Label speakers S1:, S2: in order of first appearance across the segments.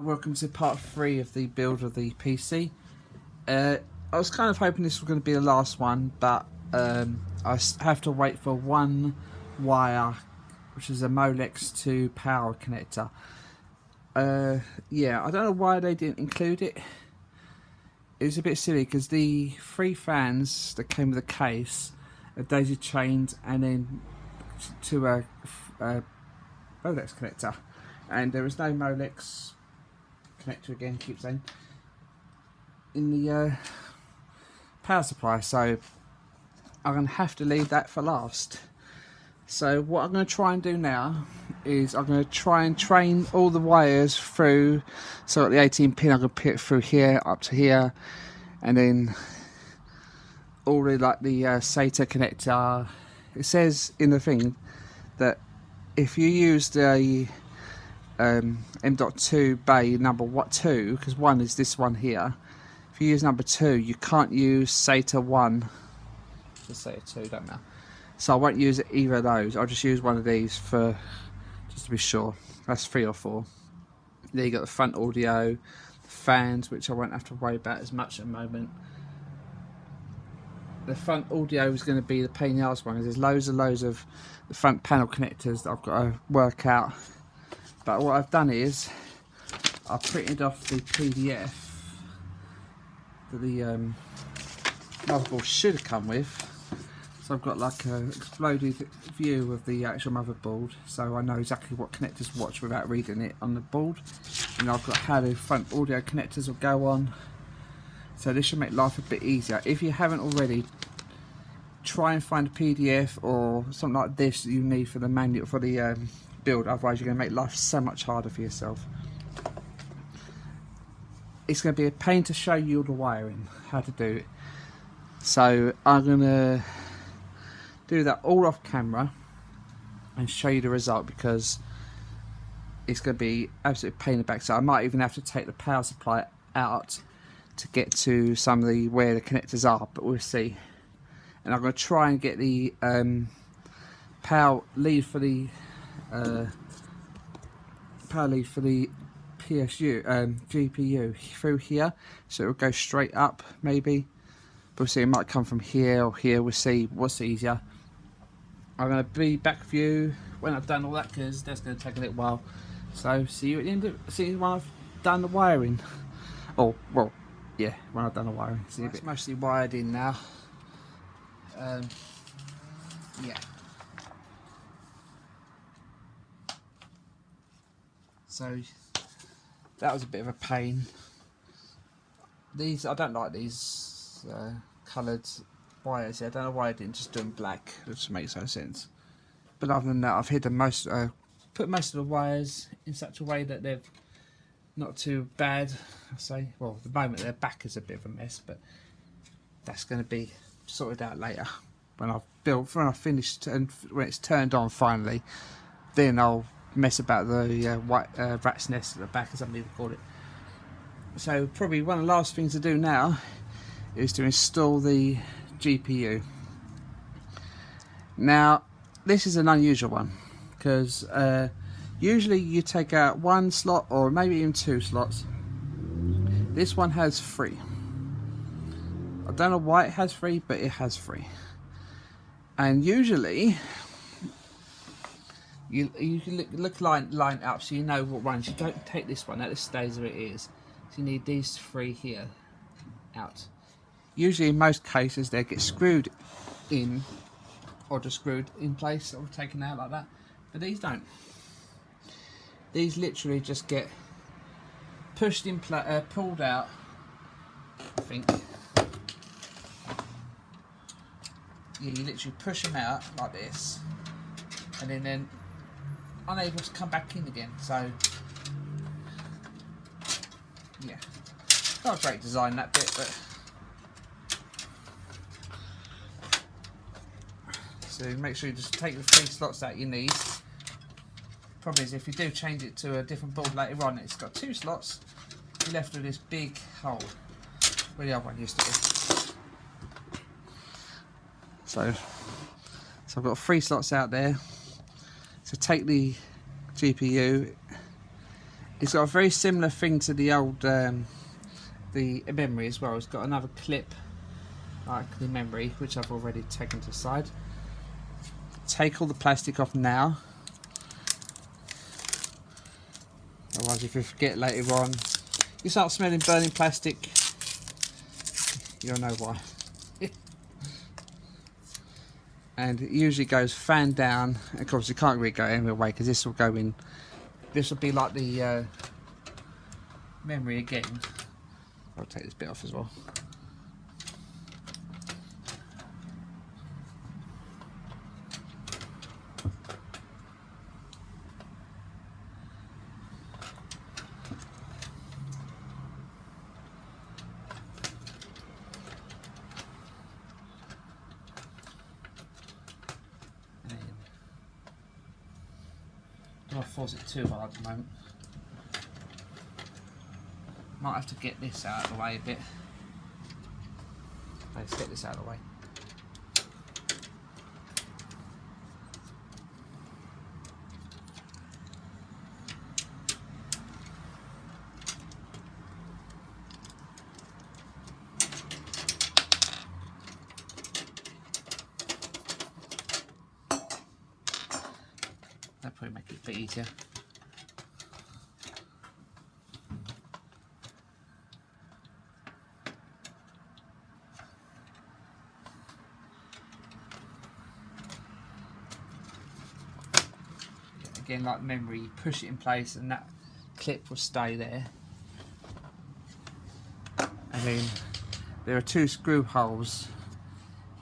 S1: Welcome to part 3 of the build of the PC. I was kind of hoping this was going to be the last one, but I have to wait for one wire, which is a Molex to power connector. Yeah, I don't know why they didn't include it. It was a bit silly because the 3 fans that came with the case are daisy chained and then to a Molex connector, and there was no Molex connector again, keep saying, in the power supply, so I'm going to have to leave that for last. So what I'm going to try and do now is I'm going to try and train all the wires through. So at the 18 pin, I'm going to put it through here up to here, and then all the SATA connector. It says in the thing that if you use the M.2 bay number 2, because 1 is this one here. If you use number 2, you can't use SATA 1. Just SATA 2, don't matter. So I won't use either of those. I'll just use one of these for just to be sure. That's 3 or 4. There you got the front audio, the fans, which I won't have to worry about as much at the moment. The front audio is going to be the pain in the arse one, because there's loads of the front panel connectors that I've got to work out. But what I've done is I've printed off the PDF that the motherboard should have come with. So I've got like an exploded view of the actual motherboard, so I know exactly what connectors to watch without reading it on the board. And I've got how the front audio connectors will go on. So this should make life a bit easier. If you haven't already, try and find a PDF or something like this that you need for the manual for the build, otherwise you're going to make life so much harder for yourself. It's going to be a pain to show you all the wiring, how to do it. So I'm going to do that all off camera and show you the result, because it's going to be absolute pain in the back. So I might even have to take the power supply out to get to some of the where the connectors are, but we'll see. And I'm going to try and get the power lead for the PSU GPU through here, so it will go straight up maybe. But we'll see, it might come from here or here, we'll see what's easier. I'm going to be back with you when I've done all that, because that's going to take a little while. So see you at the end of when I've done the wiring. Oh, well, yeah, when I've done the wiring. See, it's mostly wired in now. Yeah. So that was a bit of a pain. These, I don't like these coloured wires. I don't know why I didn't just do them black. It just makes no sense. But other than that, I've hidden put most of the wires in such a way that they're not too bad. I say, well, at the moment their back is a bit of a mess, but that's going to be sorted out later when I've finished and when it's turned on finally. Then I'll mess about the white rat's nest at the back, as some people call it. So probably one of the last things to do now is to install the GPU. Now this is an unusual one, because usually you take out 1 slot or maybe even 2 slots. This one has 3. I don't know why it has 3, but it has 3. And usually you look line up so you know what ones. You don't take this one, that just stays where it is. So you need these 3 here out. Usually in most cases they get screwed in, or just screwed in place or taken out like that, but these don't. These literally just get pushed in, pulled out, I think. Yeah, you literally push them out like this, and then unable to come back in again. So yeah, not a great design, that bit, but so make sure you just take the 3 slots that you need. Problem is, if you do change it to a different board later on, it's got 2 slots, you're left with this big hole where the other one used to be. So I've got 3 slots out there. So take the GPU It's got a very similar thing to the old the memory as well. It's got another clip like the memory, which I've already taken to the side. Take all the plastic off now, otherwise if you forget later on, you start smelling burning plastic, you'll know why. And it usually goes fan down. Of course you can't really go any way because this will go in, this will be like the memory again. I'll take this bit off as well. Don't force it too hard at the moment. Might have to get this out of the way a bit. Let's get this out of the way. That'll probably make it a bit easier. Again, like memory, you push it in place and that clip will stay there. And then there are two screw holes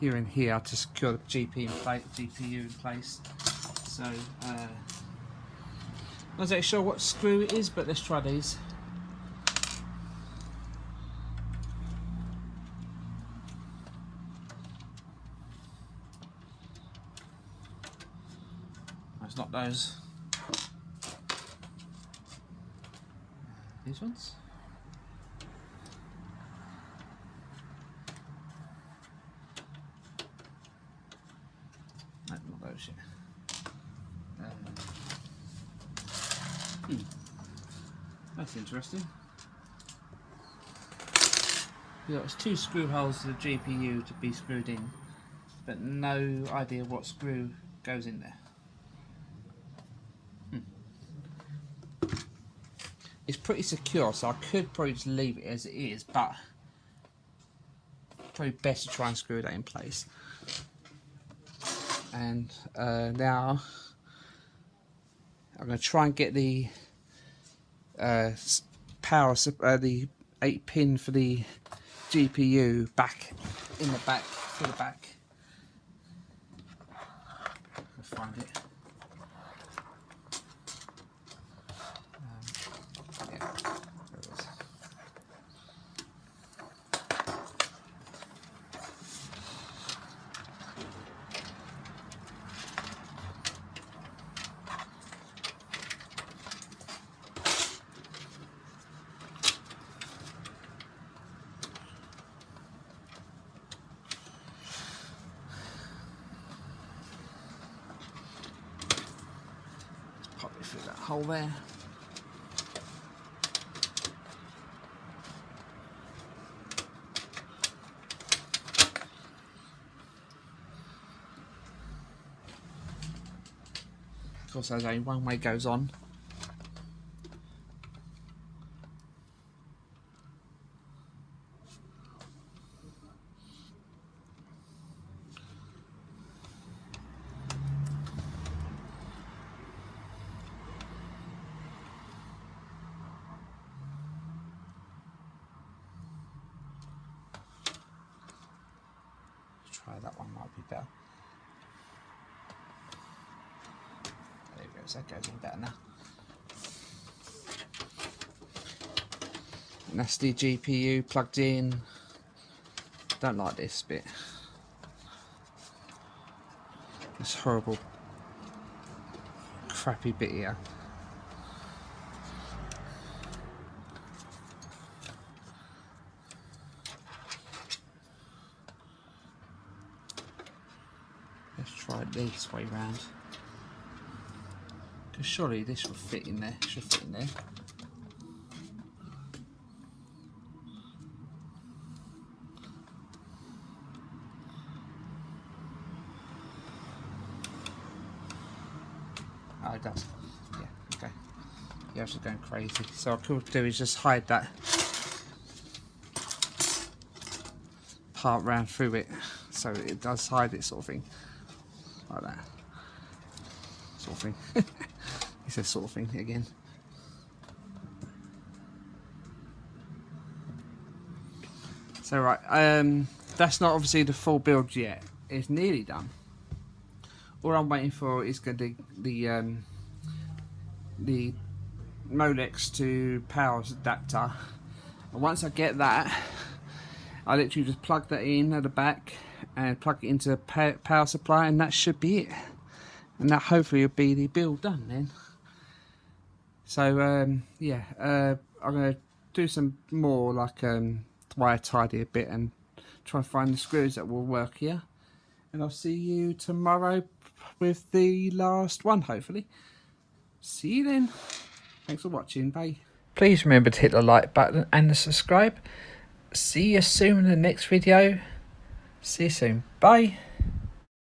S1: here and here to secure the GPU in place. So, I'm not exactly sure what screw it is, but let's try these. No, it's not those. These ones? No, not those yet. That's interesting. Yeah, there's two screw holes to the GPU to be screwed in, but no idea what screw goes in there. It's pretty secure, so I could probably just leave it as it is, but probably best to try and screw that in place. And now I'm going to try and get the power, the 8-pin for the GPU back in the back, to the back. I'll find it. Yeah, there it is. Pop it through that hole there. Of course, there's only one way goes on. Try that one, might be better. There we go, so that goes in better now. And that's the GPU plugged in. Don't like this bit. This horrible, crappy bit here. Let's try it this way round. Because surely this will fit in there. Should fit in there. it does. Yeah, okay. Yeah, I was just going crazy. So what I could do is just hide that part round through it, so it does hide it, sort of thing. Like that. Sort of thing. He says sort of thing again. So right, that's not obviously the full build yet. It's nearly done. All I'm waiting for is going to be the Molex to power adapter. And once I get that, I literally just plug that in at the back and plug it into the power supply, and that should be it. And that hopefully will be the build done then. So yeah, I'm going to do some more like wire tidy a bit and try and find the screws that will work here. And I'll see you tomorrow with the last one, hopefully. See you then. Thanks for watching. Bye. Please remember to hit the like button and the subscribe. See you soon in the next video. See you soon. Bye.